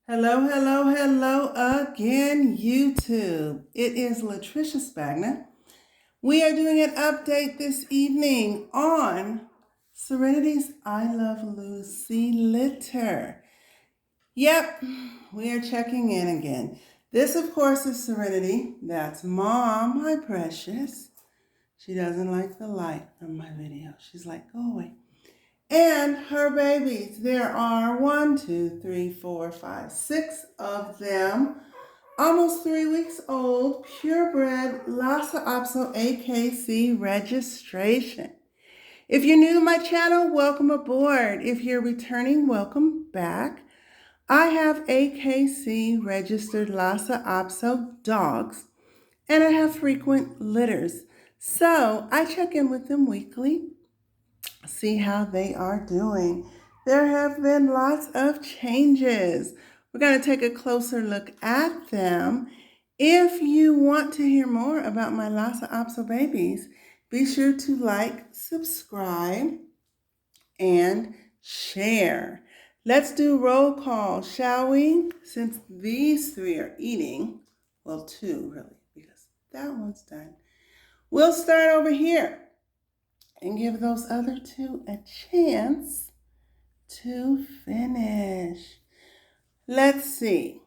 Hello, hello, hello again, YouTube. It is Latricia Spagna. We are doing an update this evening on Serenity's I Love Lucy litter. Yep, we are checking in again. This, of course, is Serenity. That's Mom, my precious. She doesn't like the light from my video. She's like, go away. And her babies, there are 6 of them, almost 3 weeks old, purebred Lhasa Apso AKC registration. If you're new to my channel, welcome aboard. If you're returning, welcome back. I have AKC registered Lhasa Apso dogs, and I have frequent litters. So I check in with them weekly, see how they are doing. There have been lots of changes. We're going to take a closer look at them. If you want to hear more about my Lhasa Apso babies, be sure to like, subscribe, and share. Let's do roll call, shall we? Since these 3 are eating, well, 2 really, because that one's done. We'll start over here and give those other 2 a chance to finish. Let's see.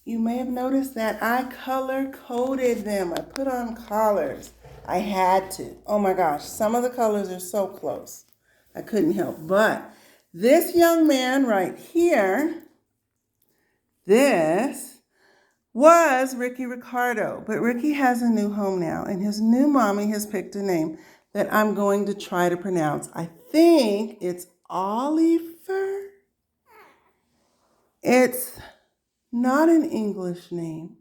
You may have noticed that I color-coded them. I put on collars. I had to. Oh my gosh, some of the colors are so close. I couldn't help. But this young man right here, this was Ricky Ricardo. But Ricky has a new home now, and his new mommy has picked a name that I'm going to try to pronounce. I think it's Oliver. It's not an English name.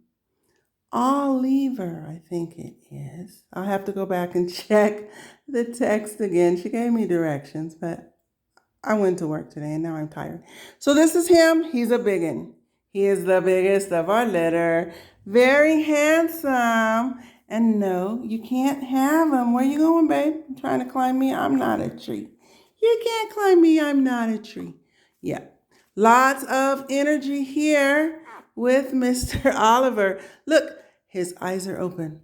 Oliver, I think it is. I'll have to go back and check the text again. She gave me directions, but I went to work today and now I'm tired. So this is him. He's a biggin. He is the biggest of our litter. Very handsome. And no, you can't have him. Where you going, babe? You trying to climb me? I'm not a tree. You can't climb me. I'm not a tree. Yeah. Lots of energy here with Mr. Oliver. Look, his eyes are open.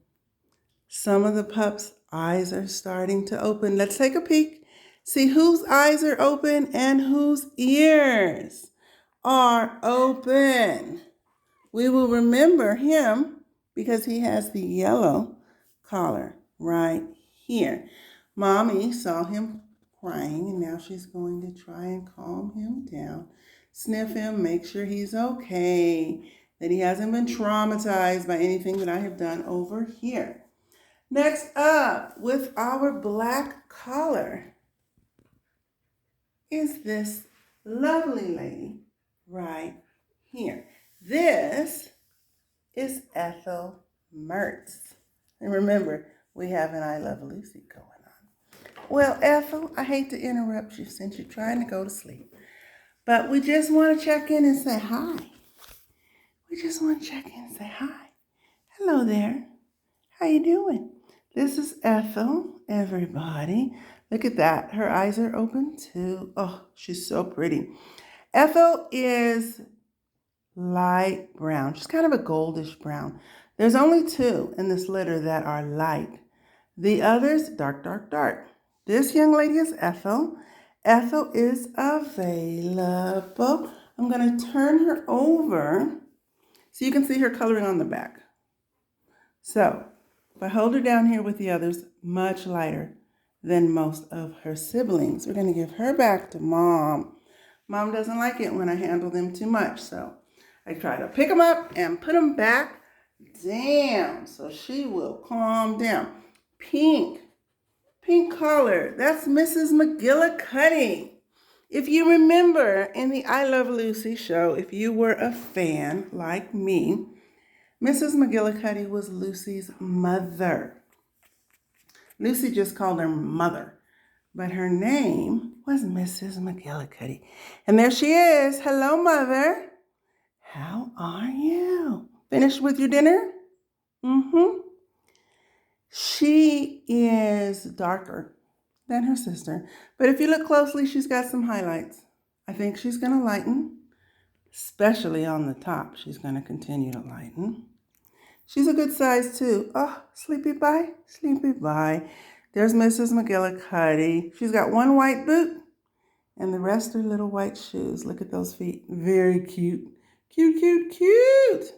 Some of the pups' eyes are starting to open. Let's take a peek. See whose eyes are open and whose ears are open. We will remember him because he has the yellow collar right here. Mommy saw him crying, and now she's going to try and calm him down. Sniff him, make sure he's okay, that he hasn't been traumatized by anything that I have done over here. Next up, with our black collar, is this lovely lady right here. This is Ethel Mertz. And remember, we have an I Love Lucy going on. Well, Ethel, I hate to interrupt you since you're trying to go to sleep, but we just want to check in and say hi. We just want to check in and say hi. Hello there. How you doing? This is Ethel, everybody. Look at that. Her eyes are open too. Oh, she's so pretty. Ethel is light brown. She's kind of a goldish brown. There's only 2 in this litter that are light. The others, dark, dark, dark. This young lady is Ethel. Ethel is available. I'm going to turn her over so you can see her coloring on the back. So if I hold her down here with the others, much lighter than most of her siblings. We're going to give her back to Mom. Mom doesn't like it when I handle them too much, so I try to pick them up and put them back down so she will calm down. Pink collar. That's Mrs. McGillicuddy. If you remember in the I Love Lucy show, if you were a fan like me, Mrs. McGillicuddy was Lucy's mother. Lucy just called her mother, but her name was Mrs. McGillicuddy. And there she is. Hello, Mother. How are you? Finished with your dinner? She is darker than her sister, but if you look closely, she's got some highlights. I think she's going to lighten. especially on the top. She's going to continue to lighten. She's a good size too. Oh, sleepy bye, sleepy bye. There's Mrs. McGillicuddy. She's got one white boot and the rest are little white shoes. Look at those feet. Very cute. Cute, cute, cute.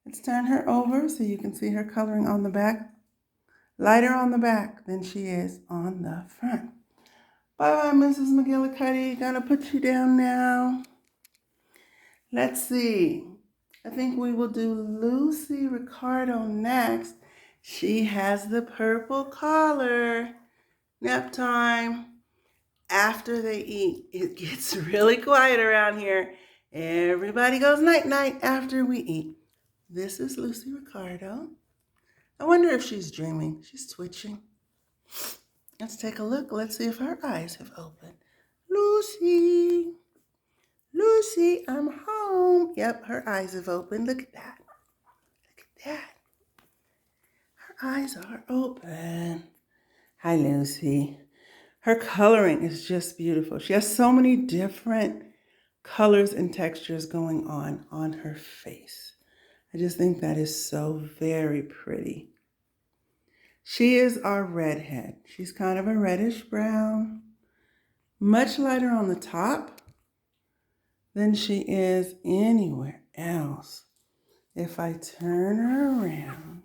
Let's turn her over so you can see her coloring on the back. Lighter on the back than she is on the front. Bye-bye, Mrs. McGillicuddy. Gonna put you down now. Let's see. I think we will do Lucy Ricardo next. She has the purple collar. Nap time. After they eat, it gets really quiet around here. Everybody goes night-night after we eat. This is Lucy Ricardo. I wonder if she's dreaming. She's twitching. Let's take a look. Let's see if her eyes have opened. Lucy. Lucy, I'm home. Yep, her eyes have opened. Look at that. Look at that. Her eyes are open. Hi, Lucy. Her coloring is just beautiful. She has so many different colors and textures going on her face. I just think that is so very pretty. She is our redhead. She's kind of a reddish brown, much lighter on the top than she is anywhere else. If I turn her around,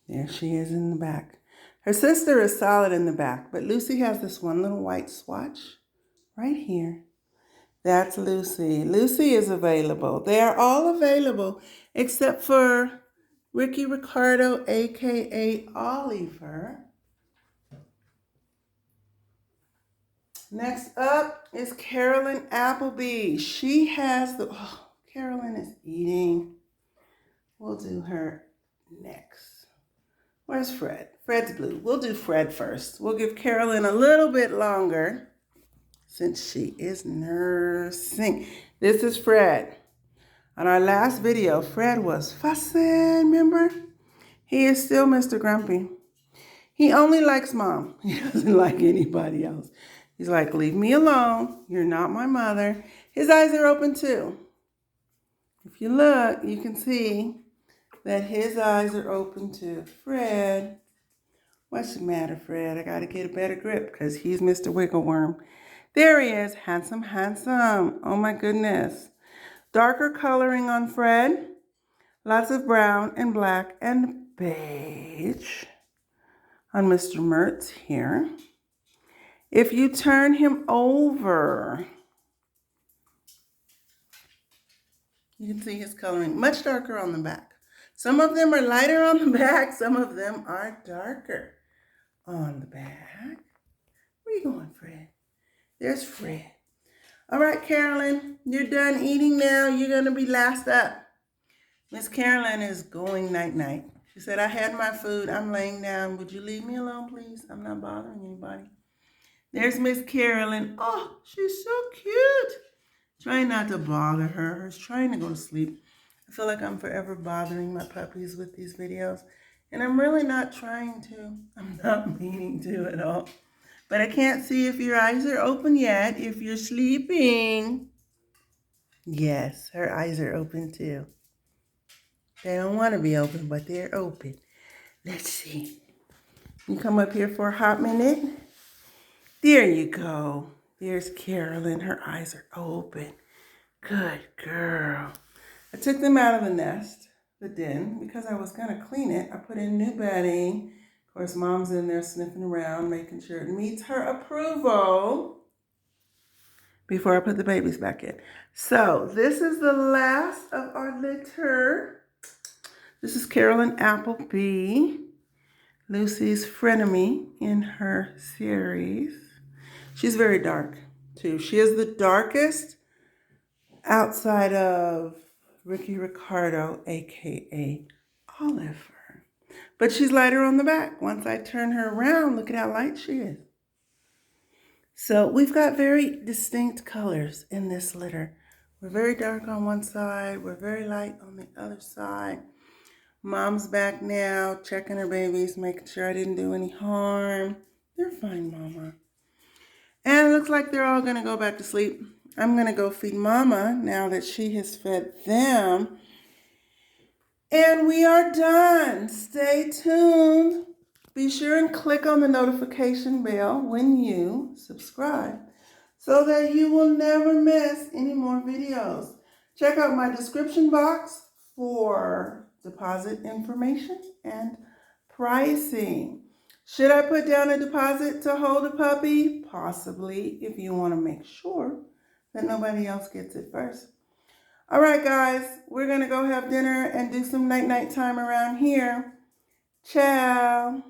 there she is in the back. Her sister is solid in the back, but Lucy has this one little white swatch right here. That's Lucy. Lucy is available. They are all available except for Ricky Ricardo, aka Oliver. Next up is Carolyn Appleby. She has the, oh, Carolyn is eating. We'll do her next. Where's Fred? Fred's blue. We'll do Fred first. We'll give Carolyn a little bit longer since she is nursing. This is Fred. On our last video, Fred was fussing, remember? He is still Mr. Grumpy. He only likes Mom. He doesn't like anybody else. He's like, leave me alone. You're not my mother. His eyes are open too. If you look, you can see that his eyes are open too. Fred, what's the matter, Fred? I got to get a better grip because he's Mr. Wiggleworm. There he is. Handsome, handsome. Oh my goodness. Darker coloring on Fred. Lots of brown and black and beige on Mr. Mertz here. If you turn him over, you can see his coloring much darker on the back. Some of them are lighter on the back. Some of them are darker on the back. Where are you going, Fred? There's Fred. All right, Carolyn, you're done eating now. You're going to be last up. Miss Carolyn is going night-night. She said, I had my food. I'm laying down. Would you leave me alone, please? I'm not bothering anybody. There's Miss Carolyn. Oh, she's so cute. Trying not to bother her. She's trying to go to sleep. I feel like I'm forever bothering my puppies with these videos. And I'm really not trying to. I'm not meaning to at all. But I can't see if your eyes are open yet, if you're sleeping. Yes, her eyes are open too. They don't want to be open, but they're open. Let's see. You come up here for a hot minute. There you go. There's Carolyn. Her eyes are open. Good girl. I took them out of the nest, the den, because I was going to clean it. I put in new bedding. Of course, Mom's in there sniffing around, making sure it meets her approval before I put the babies back in. So this is the last of our litter. This is Carolyn Appleby, Lucy's frenemy in her series. She's very dark, too. She is the darkest outside of Ricky Ricardo, a.k.a. Oliver. But she's lighter on the back. Once I turn her around, look at how light she is. So we've got very distinct colors in this litter. We're very dark on one side. We're very light on the other side. Mom's back now, checking her babies, making sure I didn't do any harm. They're fine, Mama. And it looks like they're all going to go back to sleep. I'm going to go feed Mama now that she has fed them. And we are done. Stay tuned. Be sure and click on the notification bell when you subscribe so that you will never miss any more videos. Check out my description box for deposit information and pricing. Should I put down a deposit to hold a puppy? Possibly, if you want to make sure that nobody else gets it first. All right, guys, we're going to go have dinner and do some night-night time around here. Ciao.